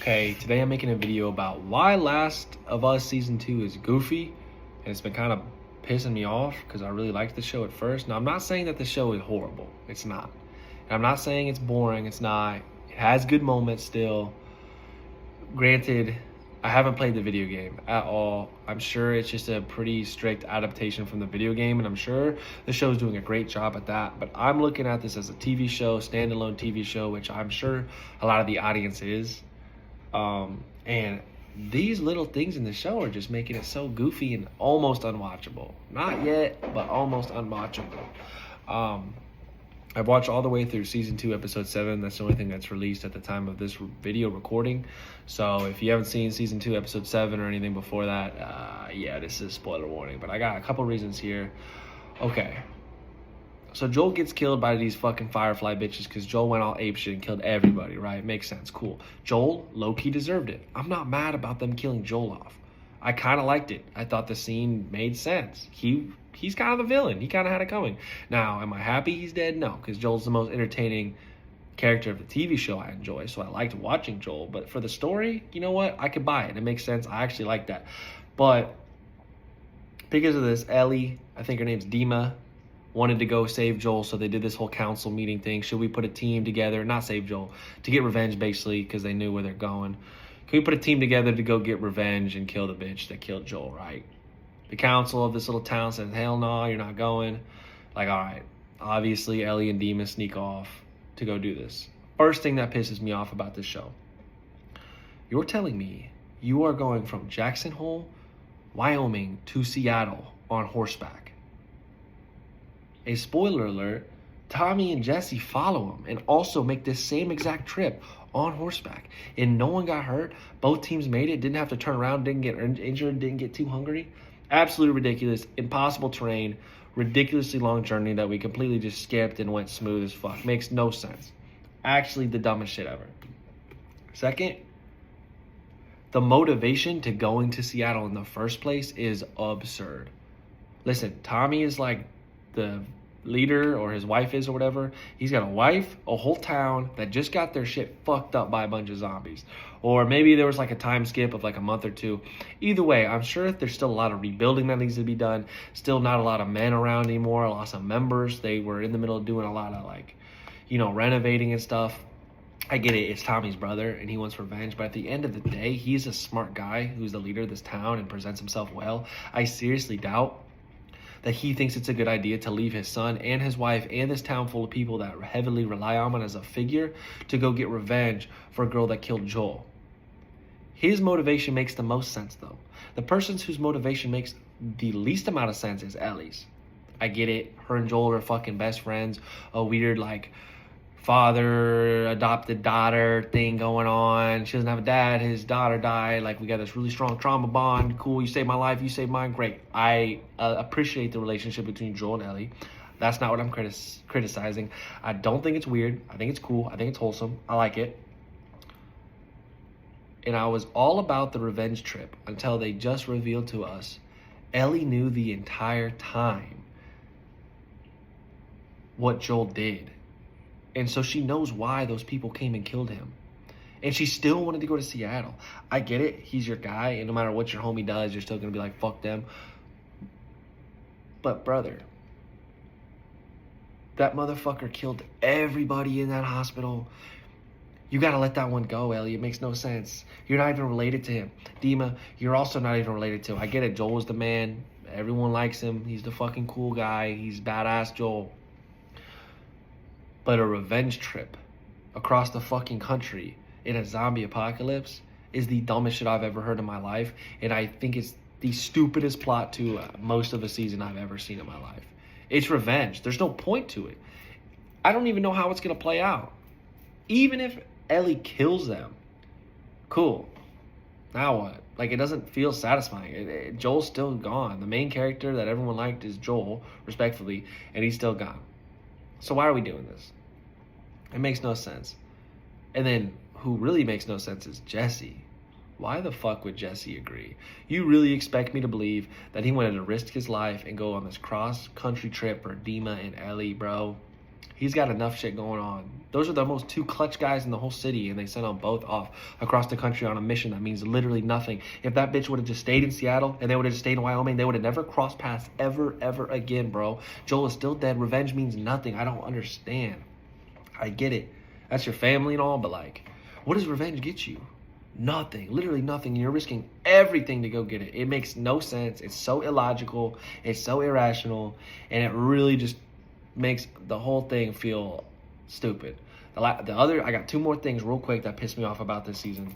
Okay, today I'm making a video about why Last of Us Season 2 is goofy, and it's been kind of pissing me off because I really liked the show at first. Now, I'm not saying that the show is horrible. It's not. And I'm not saying it's boring. It's not. It has good moments still. Granted, I haven't played the video game at all. I'm sure it's just a pretty strict adaptation from the video game, and I'm sure the show's doing a great job at that. But I'm looking at this as a TV show, standalone TV show, which I'm sure a lot of the audience is. And these little things in the show are just making it so goofy and almost unwatchable. Not yet, but almost unwatchable. I've watched all the way through season 2, episode 7. That's the only thing that's released at the time of this video recording. So if you haven't seen season 2, episode 7 or anything before that, yeah, this is spoiler warning. But I got a couple reasons here. Okay. So Joel gets killed by these fucking Firefly bitches because Joel went all apeshit and killed everybody, right? Makes sense, cool. Joel, low-key deserved it. I'm not mad about them killing Joel off. I kind of liked it. I thought the scene made sense. He's kind of the villain. He kind of had it coming. Now, am I happy he's dead? No, because Joel's the most entertaining character of the TV show I enjoy, so I liked watching Joel. But for the story, you know what? I could buy it. It makes sense. I actually like that. But because of this, Ellie, I think her name's Dima, wanted to go save Joel, so they did this whole council meeting thing. Should we put a team together, not save Joel, to get revenge basically because they knew where they're going. Can we put a team together to go get revenge and kill the bitch that killed Joel, right? The council of this little town says, hell no, you're not going. Like, all right, obviously Ellie and Dima sneak off to go do this. First thing that pisses me off about this show. You're telling me you are going from Jackson Hole, Wyoming to Seattle on horseback. A spoiler alert, Tommy and Jesse follow him and also make this same exact trip on horseback. And no one got hurt. Both teams made it, didn't have to turn around, didn't get injured, didn't get too hungry. Absolutely ridiculous, impossible terrain, ridiculously long journey that we completely just skipped and went smooth as fuck. Makes no sense. Actually, the dumbest shit ever. Second, the motivation to going to Seattle in the first place is absurd. Listen, Tommy is like the leader, or his wife is, or whatever. He's got a wife, a whole town that just got their shit fucked up by a bunch of zombies. Or maybe there was like a time skip of like a month or two. Either way, I'm sure there's still a lot of rebuilding that needs to be done. Still not a lot of men around anymore, lots of members. They were in the middle of doing a lot of like, renovating and stuff. I get it, it's Tommy's brother and he wants revenge, but at the end of the day, he's a smart guy who's the leader of this town and presents himself well. I seriously doubt that he thinks it's a good idea to leave his son and his wife and this town full of people that heavily rely on him as a figure to go get revenge for a girl that killed Joel. His motivation makes the most sense, though. The person whose motivation makes the least amount of sense is Ellie's. I get it. Her and Joel are fucking best friends. A weird, father adopted daughter thing going on. She doesn't have a dad, his daughter died, we got this really strong trauma bond. Cool, you saved my life, you saved mine, great. I appreciate the relationship between Joel and Ellie. That's not what I'm criticizing. I don't think it's weird. I think it's cool. I think it's wholesome. I like it. And I was all about the revenge trip until they just revealed to us Ellie knew the entire time what Joel did. And so she knows why those people came and killed him. And she still wanted to go to Seattle. I get it. He's your guy. And no matter what your homie does, you're still going to be like, fuck them. But brother, that motherfucker killed everybody in that hospital. You got to let that one go, Ellie. It makes no sense. You're not even related to him. Dima, you're also not even related to him. I get it. Joel is the man. Everyone likes him. He's the fucking cool guy. He's badass Joel. But a revenge trip across the fucking country in a zombie apocalypse is the dumbest shit I've ever heard in my life. And I think it's the stupidest plot to most of a season I've ever seen in my life. It's revenge. There's no point to it. I don't even know how it's going to play out. Even if Ellie kills them, cool. Now what? It doesn't feel satisfying. Joel's still gone. The main character that everyone liked is Joel, respectfully, and he's still gone. So why are we doing this? It makes no sense. And then who really makes no sense is Jesse. Why the fuck would Jesse agree? You really expect me to believe that he wanted to risk his life and go on this cross-country trip for Dima and Ellie, bro? He's got enough shit going on. Those are the most two clutch guys in the whole city, and they sent them both off across the country on a mission that means literally nothing. If that bitch would have just stayed in Seattle and they would have just stayed in Wyoming, they would have never crossed paths ever, ever again, bro. Joel is still dead. Revenge means nothing. I don't understand. I get it. That's your family and all, but like, what does revenge get you? Nothing, literally nothing. You're risking everything to go get it. It makes no sense. It's so illogical. It's so irrational, and it really just makes the whole thing feel stupid. I got two more things real quick that pissed me off about this season.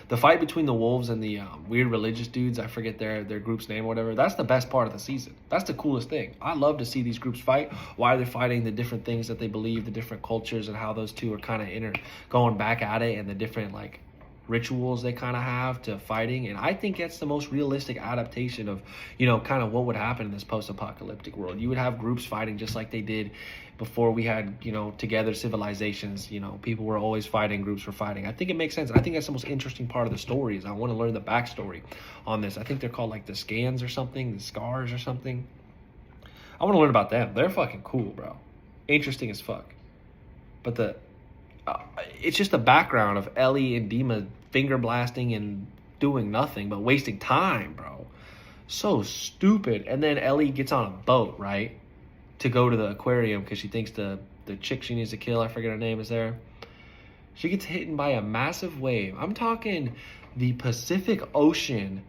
The fight between the Wolves and the weird religious dudes, I forget their group's name or whatever, that's the best part of the season. That's the coolest thing. I love to see these groups fight. Why they're fighting, the different things that they believe, the different cultures, and how those two are kind of going back at it, and the different like rituals they kind of have to fighting. And I think that's the most realistic adaptation of, you know, kind of what would happen in this post-apocalyptic world. You would have groups fighting just like they did before we had, you know, together civilizations. You know, people were always fighting, groups were fighting. I think it makes sense. I think that's the most interesting part of the story is I want to learn the backstory on this. I think they're called like the Scans or something, the Scars or something. I want to learn about them. They're fucking cool, bro. Interesting as fuck. But it's just the background of Ellie and Dima finger blasting and doing nothing but wasting time, bro. So stupid. And then Ellie gets on a boat, right, to go to the aquarium because she thinks the chick she needs to kill, I forget her name, is there. She gets hit by a massive wave. I'm talking the Pacific Ocean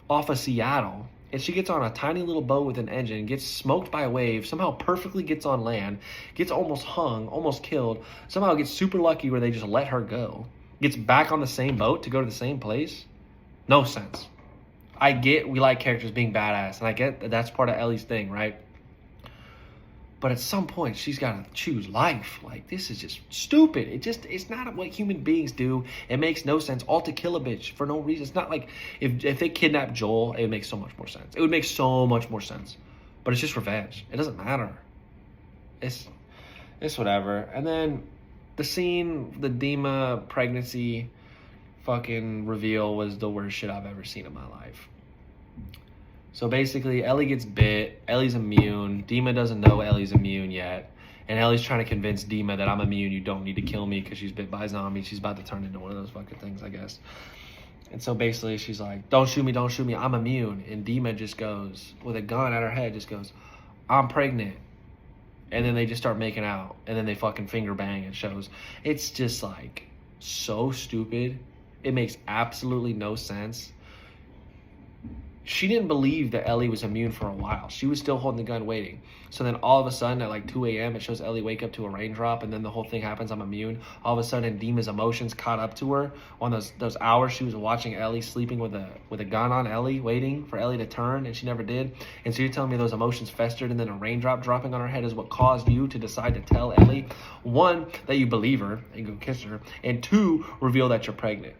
off of Seattle. And she gets on a tiny little boat with an engine, gets smoked by a wave, somehow perfectly gets on land, gets almost hung, almost killed, somehow gets super lucky where they just let her go, gets back on the same boat to go to the same place. No sense. I get we like characters being badass, and I get that that's part of Ellie's thing, right? But at some point, she's got to choose life. Like, this is just stupid. It's not what human beings do. It makes no sense. All to kill a bitch for no reason. It's not like if they kidnap Joel, it would make so much more sense. It would make so much more sense. But it's just revenge. It doesn't matter. It's whatever. And then the scene, the Dima pregnancy fucking reveal was the worst shit I've ever seen in my life. So basically, Ellie gets bit. Ellie's immune. Dima doesn't know Ellie's immune yet. And Ellie's trying to convince Dima that I'm immune. You don't need to kill me because she's bit by a zombie. She's about to turn into one of those fucking things, I guess. And so basically, she's like, don't shoot me, don't shoot me. I'm immune. And Dima just goes, with a gun at her head, just goes, I'm pregnant. And then they just start making out. And then they fucking finger bang and shows. It's just like so stupid. It makes absolutely no sense. She didn't believe that Ellie was immune for a while. She was still holding the gun waiting. So then all of a sudden at like 2 a.m. it shows Ellie wake up to a raindrop, and then the whole thing happens, I'm immune. All of a sudden Dima's emotions caught up to her on those hours she was watching Ellie sleeping with a gun on Ellie, waiting for Ellie to turn, and she never did. And so you're telling me those emotions festered and then a raindrop dropping on her head is what caused you to decide to tell Ellie, one, that you believe her and go kiss her, and two, reveal that you're pregnant.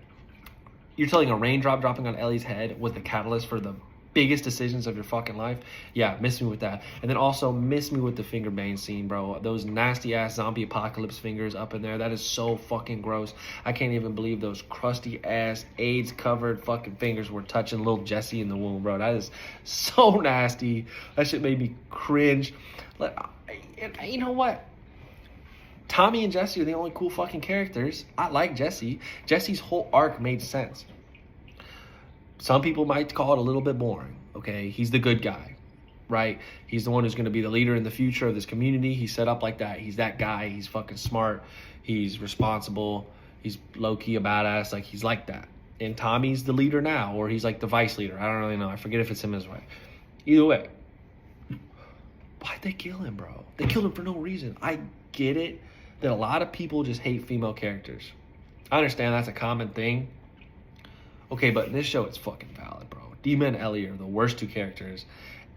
You're telling a raindrop dropping on Ellie's head was the catalyst for the biggest decisions of your fucking life? Yeah, miss me with that. And then also miss me with the finger bang scene, bro. Those nasty ass zombie apocalypse fingers up in there. That is so fucking gross. I can't even believe those crusty ass AIDS covered fucking fingers were touching little Jesse in the womb, bro. That is so nasty. That shit made me cringe. You know what? Tommy and Jesse are the only cool fucking characters. I like Jesse. Jesse's whole arc made sense. Some people might call it a little bit boring, okay? He's the good guy, right? He's the one who's going to be the leader in the future of this community. He's set up like that. He's that guy. He's fucking smart. He's responsible. He's low-key a badass. Like, he's like that. And Tommy's the leader now, or he's like the vice leader. I don't really know. I forget if it's him as well. Either way, why'd they kill him, bro? They killed him for no reason. I get it that a lot of people just hate female characters. I understand that's a common thing. Okay, but in this show, it's fucking valid, bro. Dima and Ellie are the worst two characters,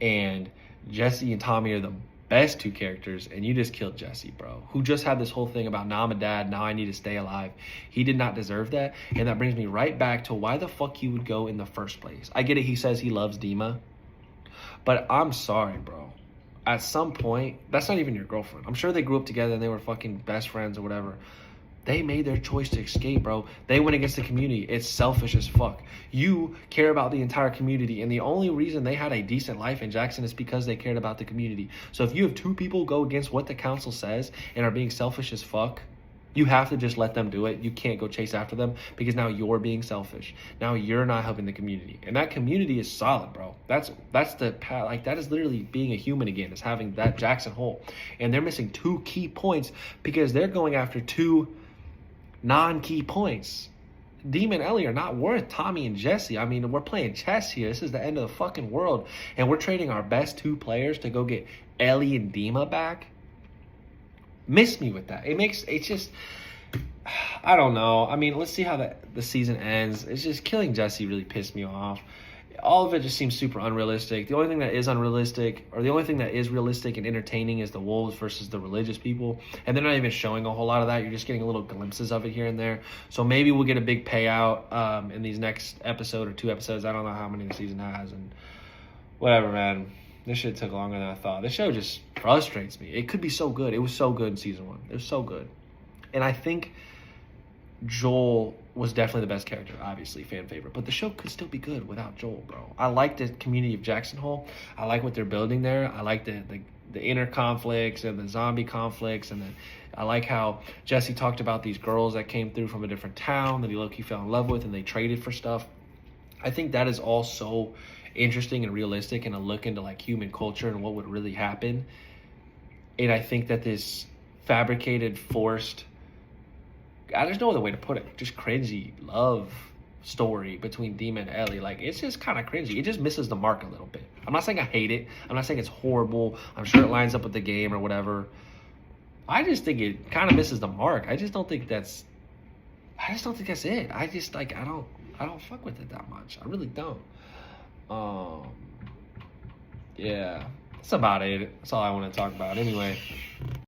and Jesse and Tommy are the best two characters, and you just killed Jesse, bro, who just had this whole thing about, now I'm a dad, now I need to stay alive. He did not deserve that, and that brings me right back to why the fuck he would go in the first place. I get it, he says he loves Dima, but I'm sorry, bro. At some point, that's not even your girlfriend. I'm sure they grew up together and they were fucking best friends or whatever. They made their choice to escape, bro. They went against the community. It's selfish as fuck. You care about the entire community, and the only reason they had a decent life in Jackson is because they cared about the community. So if you have two people go against what the council says and are being selfish as fuck, you have to just let them do it. You can't go chase after them because now you're being selfish. Now you're not helping the community. And that community is solid, bro. That's the path. Like, that is literally being a human again, is having that Jackson Hole. And they're missing 2 key points because they're going after 2 non-key points. Demon and Ellie are not worth Tommy and Jesse. I mean, we're playing chess here. This is the end of the fucking world. And we're trading our best 2 players to go get Ellie and Dima back. Miss me with that. It's just, I don't know. I mean, let's see how the season ends. It's just, killing Jesse really pissed me off. All of it just seems super unrealistic. The only thing that is unrealistic, or the only thing that is realistic and entertaining, is the wolves versus the religious people. And they're not even showing a whole lot of that. You're just getting little glimpses of it here and there. So maybe we'll get a big payout in these next episode or 2 episodes. I don't know how many the season has. And whatever, man. This shit took longer than I thought. This show just frustrates me. It could be so good. It was so good in season 1. It was so good. And I think Joel was definitely the best character, obviously, fan favorite. But the show could still be good without Joel, bro. I like the community of Jackson Hole. I like what they're building there. I like the inner conflicts and the zombie conflicts. And then I like how Jesse talked about these girls that came through from a different town that he low-key fell in love with, and they traded for stuff. I think that is all so interesting and realistic, and a look into like human culture and what would really happen. And I think that this fabricated, forced, there's no other way to put it, just cringy love story between Dima and Ellie, like, it's just kind of cringy. It just misses the mark a little bit. I'm not saying I hate it. I'm not saying it's horrible. I'm sure it lines up with the game or whatever. I just think it kind of misses the mark. I just don't think that's it. I just, like, I don't fuck with it that much. I really don't. Yeah, that's about it. That's all I want to talk about anyway.